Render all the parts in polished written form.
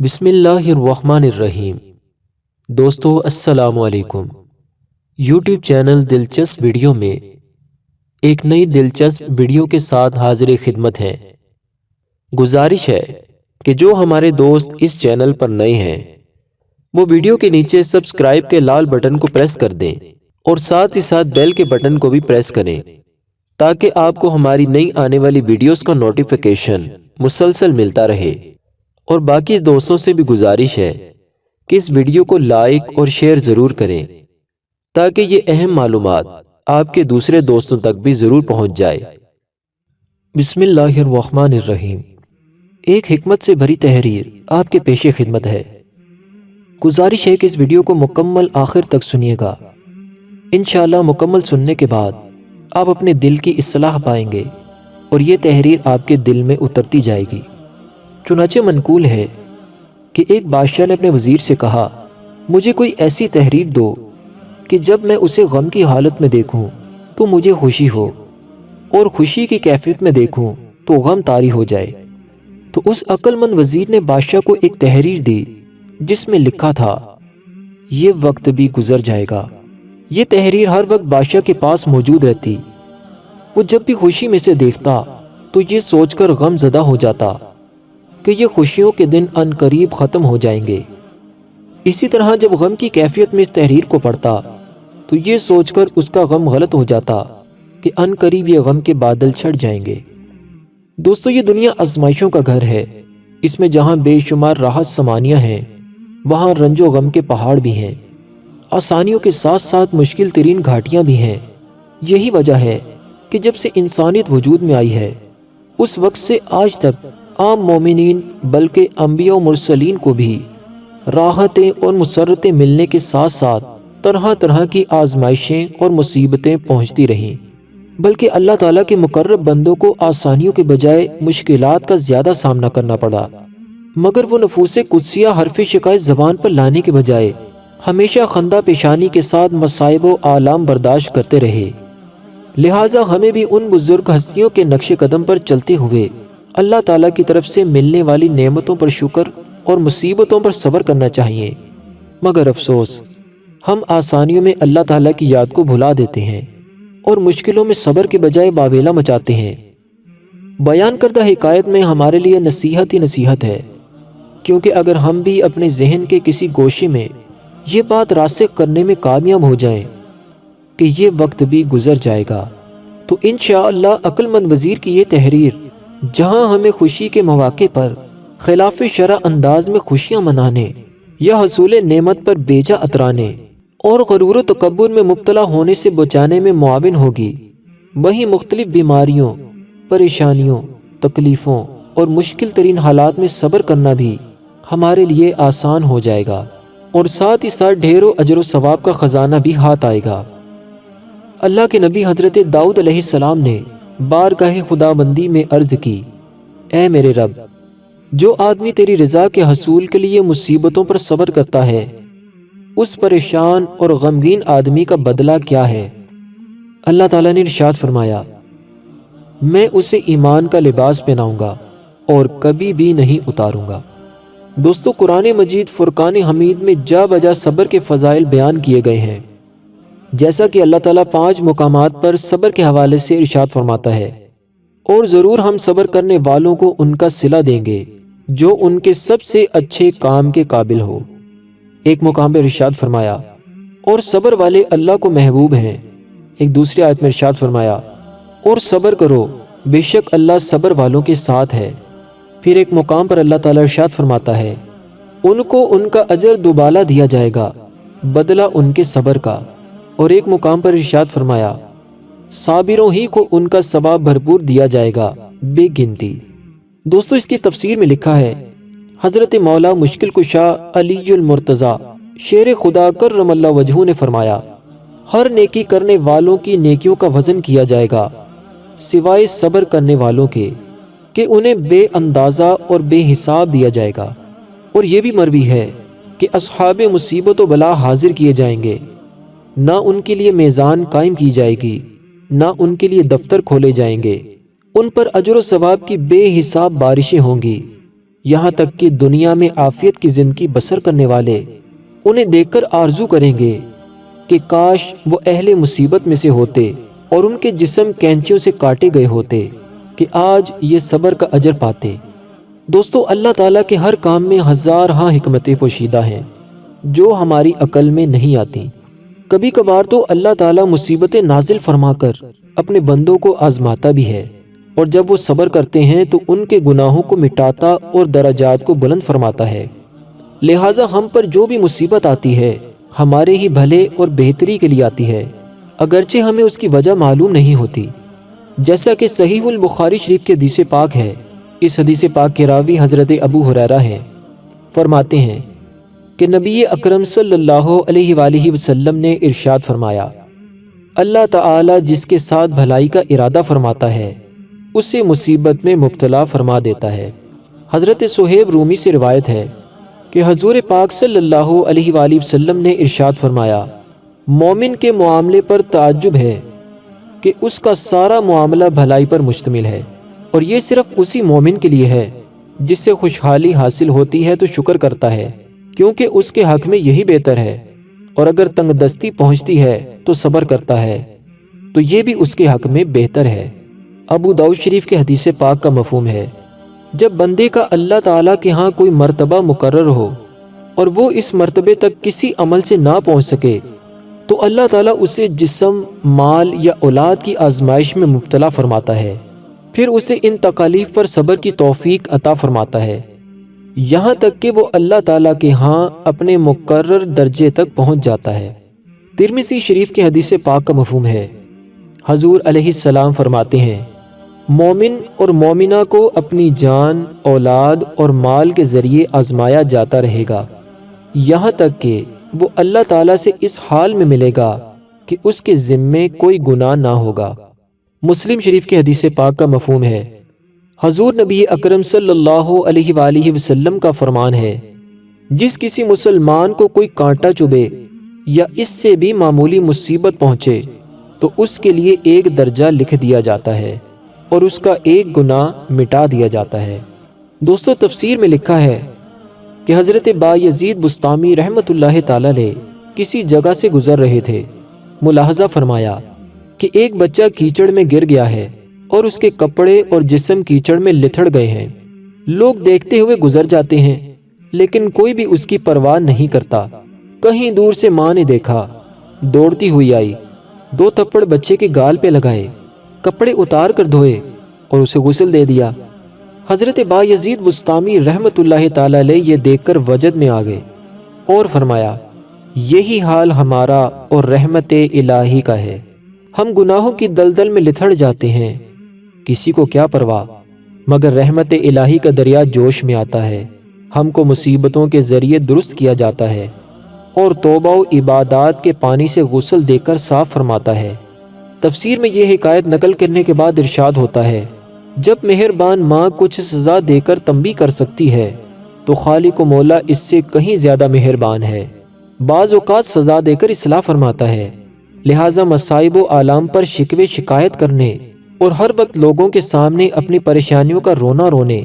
بسم اللہ الرحمن الرحیم۔ دوستو السلام علیکم۔ یوٹیوب چینل دلچسپ ویڈیو میں ایک نئی دلچسپ ویڈیو کے ساتھ حاضر خدمت ہیں۔ گزارش ہے کہ جو ہمارے دوست اس چینل پر نئے ہیں وہ ویڈیو کے نیچے سبسکرائب کے لال بٹن کو پریس کر دیں اور ساتھ ہی ساتھ بیل کے بٹن کو بھی پریس کریں تاکہ آپ کو ہماری نئی آنے والی ویڈیوز کا نوٹیفیکیشن مسلسل ملتا رہے۔ اور باقی دوستوں سے بھی گزارش ہے کہ اس ویڈیو کو لائک اور شیئر ضرور کریں تاکہ یہ اہم معلومات آپ کے دوسرے دوستوں تک بھی ضرور پہنچ جائے۔ بسم اللہ الرحمن الرحیم۔ ایک حکمت سے بھری تحریر آپ کے پیش خدمت ہے۔ گزارش ہے کہ اس ویڈیو کو مکمل آخر تک سنیے گا۔ انشاءاللہ مکمل سننے کے بعد آپ اپنے دل کی اصلاح پائیں گے اور یہ تحریر آپ کے دل میں اترتی جائے گی۔ چنانچہ منقول ہے کہ ایک بادشاہ نے اپنے وزیر سے کہا، مجھے کوئی ایسی تحریر دو کہ جب میں اسے غم کی حالت میں دیکھوں تو مجھے خوشی ہو اور خوشی کی کیفیت میں دیکھوں تو غم طاری ہو جائے۔ تو اس عقل مند وزیر نے بادشاہ کو ایک تحریر دی جس میں لکھا تھا، یہ وقت بھی گزر جائے گا۔ یہ تحریر ہر وقت بادشاہ کے پاس موجود رہتی۔ وہ جب بھی خوشی میں سے دیکھتا تو یہ سوچ کر غم زدہ ہو جاتا کہ یہ خوشیوں کے دن ان قریب ختم ہو جائیں گے۔ اسی طرح جب غم کی کیفیت میں اس تحریر کو پڑھتا تو یہ سوچ کر اس کا غم غلط ہو جاتا کہ ان قریب یہ غم کے بادل چھٹ جائیں گے۔ دوستو، یہ دنیا آزمائشوں کا گھر ہے۔ اس میں جہاں بے شمار راحت سمانیاں ہیں وہاں رنج و غم کے پہاڑ بھی ہیں۔ آسانیوں کے ساتھ ساتھ مشکل ترین گھاٹیاں بھی ہیں۔ یہی وجہ ہے کہ جب سے انسانیت وجود میں آئی ہے اس وقت سے آج تک عام مومنین بلکہ انبیاء و مرسلین کو بھی راحتیں اور مسرتیں ملنے کے ساتھ ساتھ طرح طرح کی آزمائشیں اور مصیبتیں پہنچتی رہیں، بلکہ اللہ تعالیٰ کے مقرب بندوں کو آسانیوں کے بجائے مشکلات کا زیادہ سامنا کرنا پڑا، مگر وہ نفوس قدسیہ حرف شکایت زبان پر لانے کے بجائے ہمیشہ خندہ پیشانی کے ساتھ مصائب و آلام برداشت کرتے رہے۔ لہٰذا ہمیں بھی ان بزرگ ہستیوں کے نقش قدم پر چلتے ہوئے اللہ تعالیٰ کی طرف سے ملنے والی نعمتوں پر شکر اور مصیبتوں پر صبر کرنا چاہیے، مگر افسوس ہم آسانیوں میں اللہ تعالیٰ کی یاد کو بھلا دیتے ہیں اور مشکلوں میں صبر کے بجائے واویلا مچاتے ہیں۔ بیان کردہ حکایت میں ہمارے لیے نصیحت ہی نصیحت ہے، کیونکہ اگر ہم بھی اپنے ذہن کے کسی گوشے میں یہ بات راسخ کرنے میں کامیاب ہو جائیں کہ یہ وقت بھی گزر جائے گا تو انشاءاللہ عقل مند وزیر کی یہ تحریر جہاں ہمیں خوشی کے مواقع پر خلاف شرع انداز میں خوشیاں منانے یا حصول نعمت پر بیجا اترانے اور غرور و تکبر میں مبتلا ہونے سے بچانے میں معاون ہوگی، وہیں مختلف بیماریوں، پریشانیوں، تکلیفوں اور مشکل ترین حالات میں صبر کرنا بھی ہمارے لیے آسان ہو جائے گا اور ساتھ ہی ساتھ ڈھیر و اجر و ثواب کا خزانہ بھی ہاتھ آئے گا۔ اللہ کے نبی حضرت داؤد علیہ السلام نے بارگاہ خدا بندی میں عرض کی، اے میرے رب، جو آدمی تیری رضا کے حصول کے لیے مصیبتوں پر صبر کرتا ہے اس پریشان اور غمگین آدمی کا بدلہ کیا ہے؟ اللہ تعالیٰ نے ارشاد فرمایا، میں اسے ایمان کا لباس پہناؤں گا اور کبھی بھی نہیں اتاروں گا۔ دوستو، قرآن مجید فرقان حمید میں جا بجا صبر کے فضائل بیان کیے گئے ہیں، جیسا کہ اللہ تعالیٰ 5 مقامات پر صبر کے حوالے سے ارشاد فرماتا ہے، اور ضرور ہم صبر کرنے والوں کو ان کا صلہ دیں گے جو ان کے سب سے اچھے کام کے قابل ہو۔ ایک مقام پر ارشاد فرمایا، اور صبر والے اللہ کو محبوب ہیں۔ ایک دوسری آیت میں ارشاد فرمایا، اور صبر کرو بے شک اللہ صبر والوں کے ساتھ ہے۔ پھر ایک مقام پر اللہ تعالیٰ ارشاد فرماتا ہے، ان کو ان کا اجر دوبالا دیا جائے گا، بدلہ ان کے صبر کا۔ اور ایک مقام پر ارشاد فرمایا، صابروں ہی کو ان کا ثواب بھرپور دیا جائے گا بے گنتی۔ دوستو، اس کی تفسیر میں لکھا ہے، حضرت مولا مشکل کشا علی المرتضیٰ شیر خدا کرم اللہ وجہہ نے فرمایا، ہر نیکی کرنے والوں کی نیکیوں کا وزن کیا جائے گا سوائے صبر کرنے والوں کے کہ انہیں بے اندازہ اور بے حساب دیا جائے گا۔ اور یہ بھی مروی ہے کہ اصحاب مصیبت و بلا حاضر کیے جائیں گے، نہ ان کے لیے میزان قائم کی جائے گی، نہ ان کے لیے دفتر کھولے جائیں گے، ان پر اجر و ثواب کی بے حساب بارشیں ہوں گی، یہاں تک کہ دنیا میں عافیت کی زندگی بسر کرنے والے انہیں دیکھ کر آرزو کریں گے کہ کاش وہ اہل مصیبت میں سے ہوتے اور ان کے جسم کینچیوں سے کاٹے گئے ہوتے کہ آج یہ صبر کا اجر پاتے۔ دوستو، اللہ تعالیٰ کے ہر کام میں ہزارہا حکمتیں پوشیدہ ہیں جو ہماری عقل میں نہیں آتی۔ کبھی کبھار تو اللہ تعالیٰ مصیبتیں نازل فرما کر اپنے بندوں کو آزماتا بھی ہے، اور جب وہ صبر کرتے ہیں تو ان کے گناہوں کو مٹاتا اور درجات کو بلند فرماتا ہے۔ لہٰذا ہم پر جو بھی مصیبت آتی ہے ہمارے ہی بھلے اور بہتری کے لیے آتی ہے، اگرچہ ہمیں اس کی وجہ معلوم نہیں ہوتی۔ جیسا کہ صحیح البخاری شریف کے حدیث پاک ہے، اس حدیث پاک کے راوی حضرت ابو ہریرہ ہیں، فرماتے ہیں کہ نبی اکرم صلی اللہ علیہ وآلہ وسلم نے ارشاد فرمایا، اللہ تعالی جس کے ساتھ بھلائی کا ارادہ فرماتا ہے اسے مصیبت میں مبتلا فرما دیتا ہے۔ حضرت صہیب رومی سے روایت ہے کہ حضور پاک صلی اللہ علیہ وآلہ وسلم نے ارشاد فرمایا، مومن کے معاملے پر تعجب ہے کہ اس کا سارا معاملہ بھلائی پر مشتمل ہے، اور یہ صرف اسی مومن کے لیے ہے جس سے خوشحالی حاصل ہوتی ہے تو شکر کرتا ہے، کیونکہ اس کے حق میں یہی بہتر ہے، اور اگر تنگ دستی پہنچتی ہے تو صبر کرتا ہے تو یہ بھی اس کے حق میں بہتر ہے۔ ابو داؤد شریف کے حدیث پاک کا مفہوم ہے، جب بندے کا اللہ تعالیٰ کے ہاں کوئی مرتبہ مقرر ہو اور وہ اس مرتبے تک کسی عمل سے نہ پہنچ سکے تو اللہ تعالیٰ اسے جسم، مال یا اولاد کی آزمائش میں مبتلا فرماتا ہے، پھر اسے ان تکالیف پر صبر کی توفیق عطا فرماتا ہے، یہاں تک کہ وہ اللہ تعالیٰ کے ہاں اپنے مقرر درجے تک پہنچ جاتا ہے۔ ترمذی شریف کے حدیث پاک کا مفہوم ہے، حضور علیہ السلام فرماتے ہیں، مومن اور مومنہ کو اپنی جان، اولاد اور مال کے ذریعے آزمایا جاتا رہے گا، یہاں تک کہ وہ اللہ تعالیٰ سے اس حال میں ملے گا کہ اس کے ذمے کوئی گناہ نہ ہوگا۔ مسلم شریف کے حدیث پاک کا مفہوم ہے، حضور نبی اکرم صلی اللہ علیہ وآلہ وسلم کا فرمان ہے، جس کسی مسلمان کو کوئی کانٹا چبھے یا اس سے بھی معمولی مصیبت پہنچے تو اس کے لیے ایک درجہ لکھ دیا جاتا ہے اور اس کا ایک گناہ مٹا دیا جاتا ہے۔ دوستو، تفسیر میں لکھا ہے کہ حضرت بایزید بسطامی رحمۃ اللہ تعالی علیہ کسی جگہ سے گزر رہے تھے، ملاحظہ فرمایا کہ ایک بچہ کیچڑ میں گر گیا ہے اور اس کے کپڑے اور جسم کیچڑ میں لتھڑ گئے ہیں۔ لوگ دیکھتے ہوئے گزر جاتے ہیں لیکن کوئی بھی اس کی پرواہ نہیں کرتا۔ کہیں دور سے ماں نے دیکھا، دوڑتی ہوئی آئی، 2 تھپڑ بچے کے گال پہ لگائے، کپڑے اتار کر دھوئے اور اسے غسل دے دیا۔ حضرت بایزید بسطامی رحمۃ اللہ تعالی علیہ یہ دیکھ کر وجد میں آ گئے اور فرمایا، یہی حال ہمارا اور رحمت الہی کا ہے، ہم گناہوں کی دلدل میں لتھڑ جاتے ہیں، کسی کو کیا پرواہ، مگر رحمت الہی کا دریا جوش میں آتا ہے، ہم کو مصیبتوں کے ذریعے درست کیا جاتا ہے اور توبہ و عبادات کے پانی سے غسل دے کر صاف فرماتا ہے۔ تفسیر میں یہ حکایت نقل کرنے کے بعد ارشاد ہوتا ہے، جب مہربان ماں کچھ سزا دے کر تنبیہ کر سکتی ہے تو خالق و مولا اس سے کہیں زیادہ مہربان ہے، بعض اوقات سزا دے کر اصلاح فرماتا ہے، لہٰذا مصائب و آلام پر شکوے شکایت کرنے اور ہر وقت لوگوں کے سامنے اپنی پریشانیوں کا رونا رونے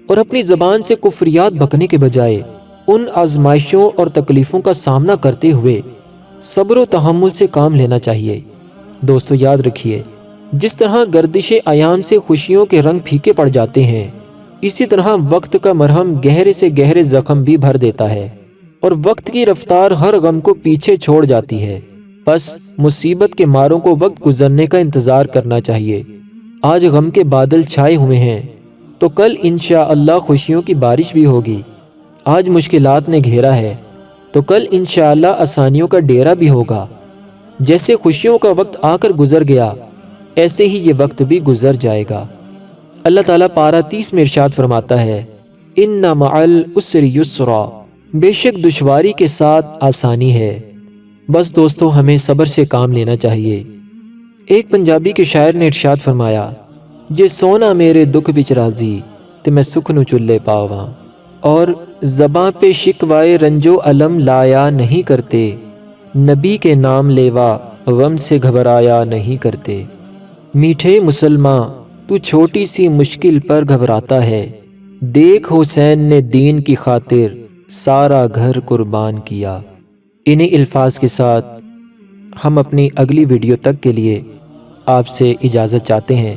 اور اپنی زبان سے کفریات بکنے کے بجائے ان آزمائشوں اور تکلیفوں کا سامنا کرتے ہوئے صبر و تحمل سے کام لینا چاہیے۔ دوستو، یاد رکھیے، جس طرح گردش ایام سے خوشیوں کے رنگ پھیکے پڑ جاتے ہیں، اسی طرح وقت کا مرہم گہرے سے گہرے زخم بھی بھر دیتا ہے اور وقت کی رفتار ہر غم کو پیچھے چھوڑ جاتی ہے۔ بس مصیبت کے ماروں کو وقت گزرنے کا انتظار کرنا چاہیے۔ آج غم کے بادل چھائے ہوئے ہیں تو کل انشاءاللہ خوشیوں کی بارش بھی ہوگی، آج مشکلات نے گھیرا ہے تو کل انشاءاللہ آسانیوں کا ڈیرا بھی ہوگا۔ جیسے خوشیوں کا وقت آ کر گزر گیا، ایسے ہی یہ وقت بھی گزر جائے گا۔ اللہ تعالیٰ پارہ 30 میں ارشاد فرماتا ہے، اِنَّ مَعَ الْعُسْرِ یُسْرًا، بے شک دشواری کے ساتھ آسانی ہے۔ بس دوستو، ہمیں صبر سے کام لینا چاہیے۔ ایک پنجابی کے شاعر نے ارشاد فرمایا، جے سونا میرے دکھ وچ راضی تے میں سکھ نو چلے پاواں، اور زباں پہ شکوائے رنج و علم لایا نہیں کرتے، نبی کے نام لیوا غم سے گھبرایا نہیں کرتے۔ میٹھے مسلماں تو چھوٹی سی مشکل پر گھبراتا ہے، دیکھ حسین نے دین کی خاطر سارا گھر قربان کیا۔ انہی الفاظ کے ساتھ ہم اپنی اگلی ویڈیو تک کے لیے آپ سے اجازت چاہتے ہیں۔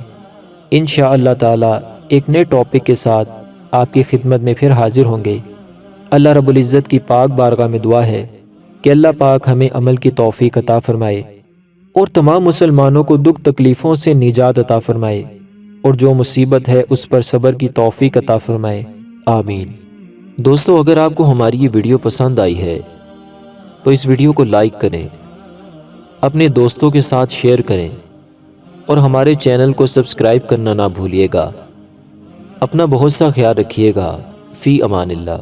انشاءاللہ تعالی ایک نئے ٹاپک کے ساتھ آپ کی خدمت میں پھر حاضر ہوں گے۔ اللہ رب العزت کی پاک بارگاہ میں دعا ہے کہ اللہ پاک ہمیں عمل کی توفیق عطا فرمائے اور تمام مسلمانوں کو دکھ تکلیفوں سے نجات عطا فرمائے، اور جو مصیبت ہے اس پر صبر کی توفیق عطا فرمائے، آمین۔ دوستو، اگر آپ کو ہماری یہ ویڈیو پسند آئی ہے تو اس ویڈیو کو لائک کریں، اپنے دوستوں کے ساتھ شیئر کریں اور ہمارے چینل کو سبسکرائب کرنا نہ بھولیے گا۔ اپنا بہت سا خیال رکھیے گا۔ فی امان اللہ۔